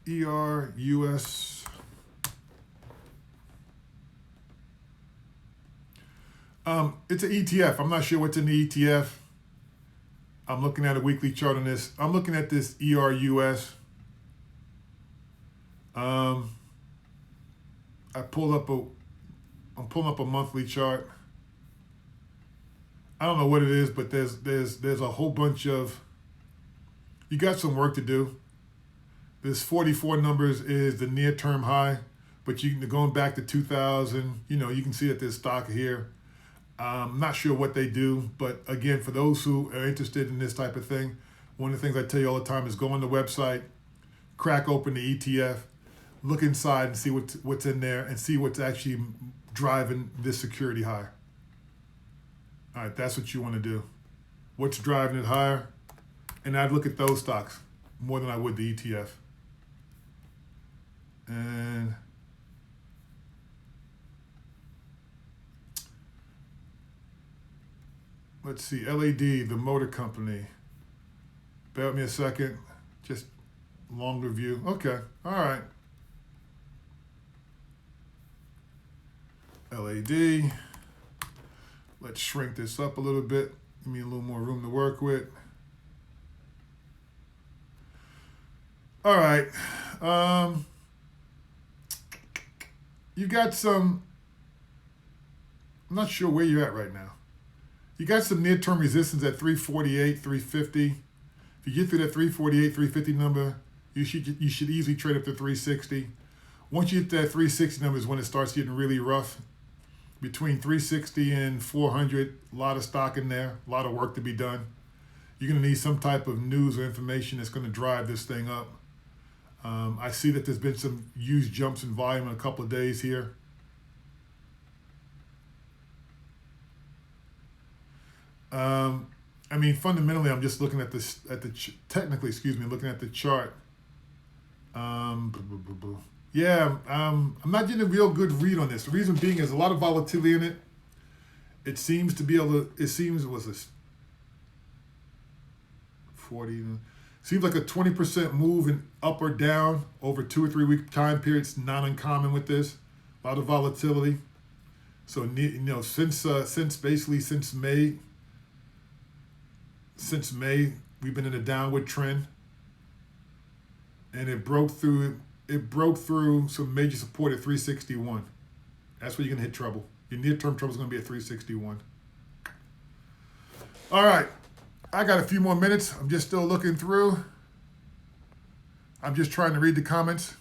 ERUS. It's an ETF. I'm not sure what's in the ETF. I'm looking at a weekly chart on this. I'm looking at this ERUS. I'm pulling up a monthly chart. I don't know what it is, but there's a whole bunch of, you got some work to do. This 44 numbers is the near-term high, but going back to 2000, you can see that there's stock here. I'm not sure what they do, but again, for those who are interested in this type of thing, one of the things I tell you all the time is go on the website, crack open the ETF, look inside and see what's in there and see what's actually driving this security higher. All right, that's what you want to do. What's driving it higher? And I'd look at those stocks more than I would the ETF. And let's see, LAD, the motor company. Bear with me a second. Just longer view. Okay, all right. LAD. Let's shrink this up a little bit. Give me a little more room to work with. All right. You got some, I'm not sure where you're at right now. You got some near-term resistance at 348, 350. If you get through that 348, 350 number, you should easily trade up to 360. Once you hit that 360 number is when it starts getting really rough. Between 360 and 400, a lot of stock in there, a lot of work to be done. You're going to need some type of news or information that's going to drive this thing up. I see that there's been some huge jumps in volume in a couple of days here. I mean, fundamentally, I'm just looking at this, technically, looking at the chart. Yeah, I'm not getting a real good read on this. The reason being is a lot of volatility in it. It seems to be able to, what's this? 40, seems like a 20% move in up or down over 2 or 3 week time periods, not uncommon with this. A lot of volatility. So, since May, we've been in a downward trend, and it broke through some major support at 361. That's where you're gonna hit trouble. Your near-term trouble is gonna be at 361. All right, I got a few more minutes. I'm just still looking through. I'm just trying to read the comments.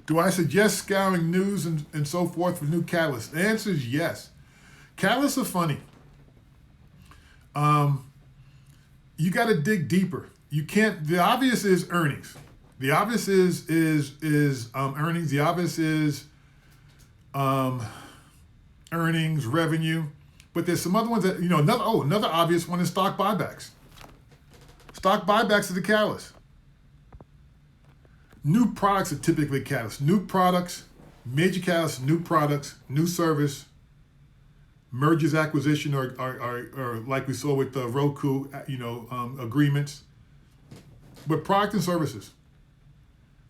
Do I suggest scouring news and so forth for new catalysts? The answer is yes. Catalysts are funny. You got to dig deeper. You can't. The obvious is earnings. The obvious is earnings. The obvious is earnings, revenue. But there's some other ones that another obvious one is stock buybacks. Stock buybacks are the catalyst. New products are typically catalysts. New products, major catalysts, new products, new service, mergers, acquisition, or like we saw with the Roku, agreements. But product and services,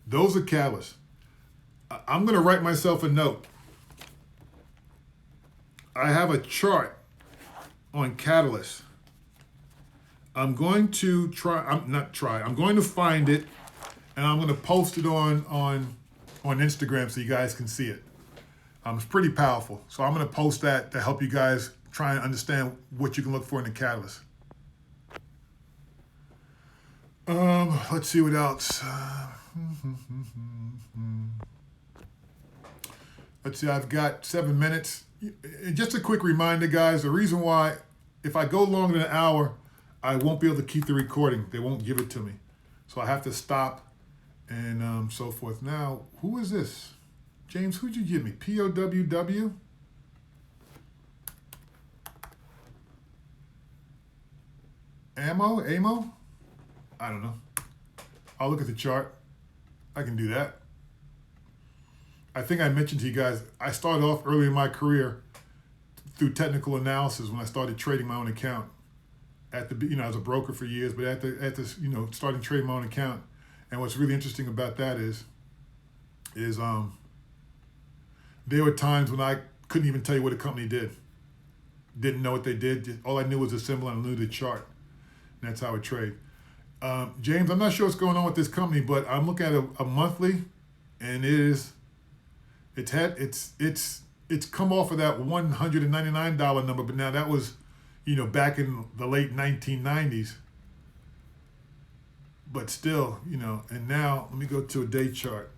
those are catalysts. I'm going to write myself a note. I have a chart on catalysts. I'm going to I'm going to find it, and I'm going to post it on Instagram so you guys can see it. It's pretty powerful. So I'm going to post that to help you guys try and understand what you can look for in the catalyst. Let's see what else. Let's see, I've got 7 minutes. Just a quick reminder, guys, the reason why, if I go longer than an hour, I won't be able to keep the recording. They won't give it to me. So I have to stop and so forth. Now, who is this? James, who'd you give me? POWW? Ammo? I don't know. I'll look at the chart. I can do that. I think I mentioned to you guys, I started off early in my career through technical analysis when I started trading my own account. As a broker for years, but starting trading my own account. And what's really interesting about that is there were times when I couldn't even tell you what a company did. Didn't know what they did. All I knew was a symbol and I knew the chart. And that's how I trade. James, I'm not sure what's going on with this company, but I'm looking at a monthly, and it's come off of that $199 number, but now that was, back in the late 1990s. But still, and now let me go to a day chart.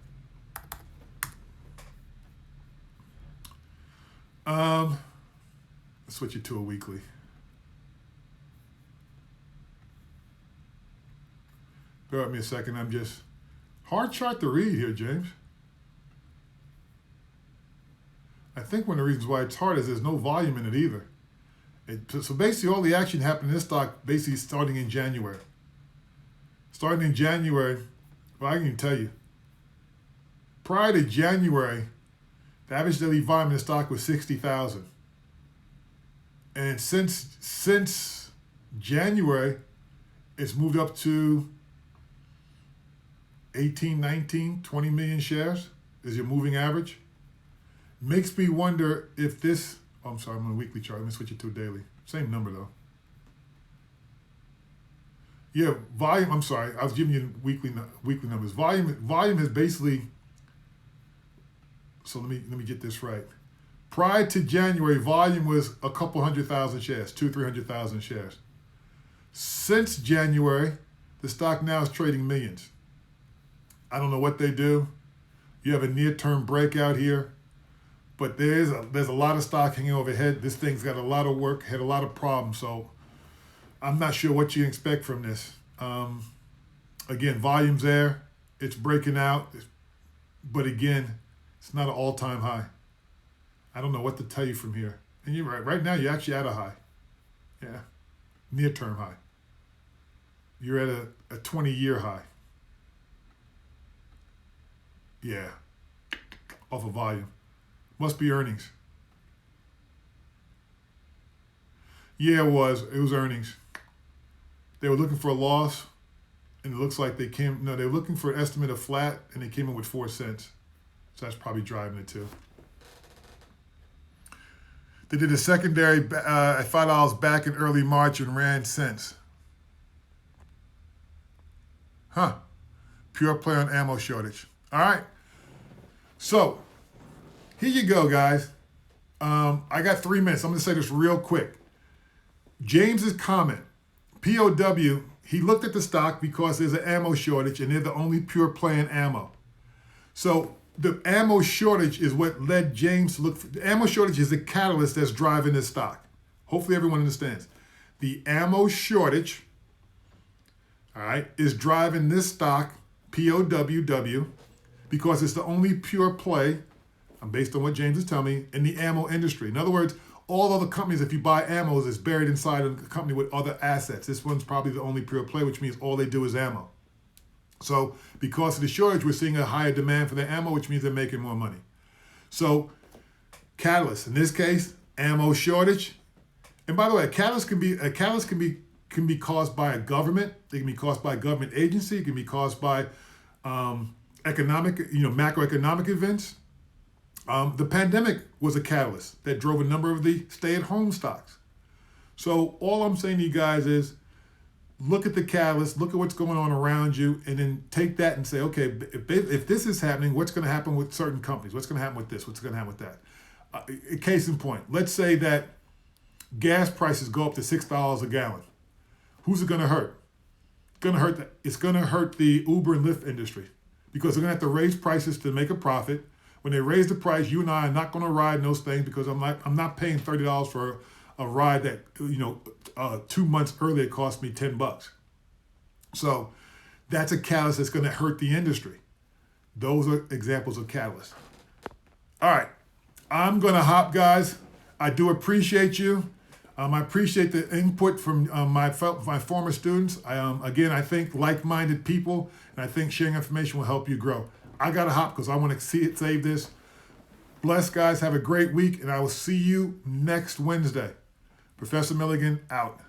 Let's switch it to a weekly. Bear with me a second. I'm just hard chart to read here, James. I think one of the reasons why it's hard is there's no volume in it either. So basically, all the action happened in this stock basically starting in January. Starting in January, well, I can even tell you. Prior to January, the average daily volume in the stock was 60,000. And since January, it's moved up to 18, 19, 20 million shares is your moving average. Makes me wonder if this, I'm on a weekly chart. Let me switch it to a daily. Same number though. Yeah, volume. I'm sorry, I was giving you weekly numbers. Volume has basically. So let me get this right. Prior to January, volume was a couple 100,000 shares, 300,000 shares. Since January, the stock now is trading millions. I don't know what they do. You have a near-term breakout here, but there's a lot of stock hanging overhead. This thing's got a lot of work, had a lot of problems, so I'm not sure what you can expect from this. Again, volume's there. It's breaking out, but again, it's not an all-time high. I don't know what to tell you from here. And you're right. Right now, you're actually at a high. Yeah, near-term high. You're at a 20-year high. Yeah, off of volume. Must be earnings. Yeah, it was. It was earnings. They were looking for a loss, and it looks like they were looking for an estimate of flat, and they came in with 4 cents. So that's probably driving it too. They did a secondary at $5 back in early March and ran since. Huh. Pure play on ammo shortage. All right. So here you go, guys. I got 3 minutes. I'm going to say this real quick. James's comment, POW, he looked at the stock because there's an ammo shortage and they're the only pure play in ammo. So the ammo shortage is what led James to look for. The ammo shortage is the catalyst that's driving this stock. Hopefully everyone understands. The ammo shortage, all right, is driving this stock, POWW, because it's the only pure play, based on what James is telling me, in the ammo industry. In other words, all other companies, if you buy ammo, is buried inside of a company with other assets. This one's probably the only pure play, which means all they do is ammo. So because of the shortage, we're seeing a higher demand for the ammo, which means they're making more money. So catalyst, in this case, ammo shortage. And by the way, a catalyst can be caused by a government. It can be caused by a government agency. It can be caused by macroeconomic events. The pandemic was a catalyst that drove a number of the stay-at-home stocks. So all I'm saying to you guys is, look at the catalyst, look at what's going on around you, and then take that and say, okay, if this is happening, what's going to happen with certain companies? What's going to happen with this? What's going to happen with that? Case in point, let's say that gas prices go up to $6 a gallon. Who's it going to hurt? It's going to hurt the Uber and Lyft industry because they're going to have to raise prices to make a profit. When they raise the price, you and I are not going to ride in those things because I'm not paying $30 for a ride that 2 months earlier cost me $10. So that's a catalyst that's going to hurt the industry. Those are examples of catalysts. All right, I'm going to hop, guys. I do appreciate you. I appreciate the input from my former students. I think like-minded people, and I think sharing information will help you grow. I got to hop because I want to save this. Bless, guys. Have a great week, and I will see you next Wednesday. Professor Milligan out.